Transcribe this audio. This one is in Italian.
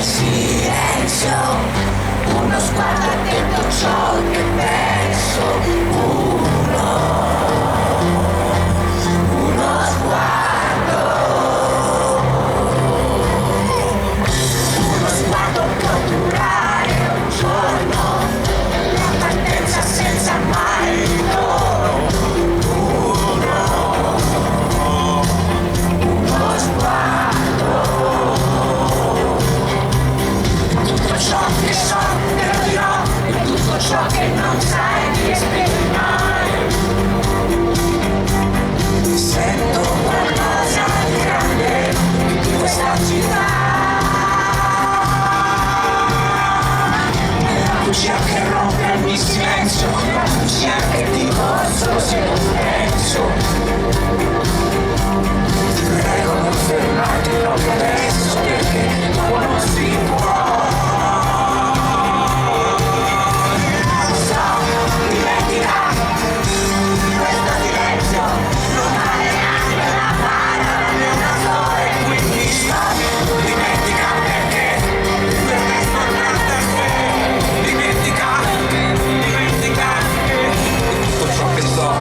silenzio, uno sguardo attento a ciò che penso, uno sguardo può durare un giorno, la partenza senza mai ritorno, uno sguardo. Tutto ciò che so te lo dirò, e tutto ciò che non sai ti esprimerai. Sento qualcosa di grande in questa città, è la bugia che rompe ogni silenzio, la bugia che ti posso se non penso. Ti prego non fermarti proprio adesso.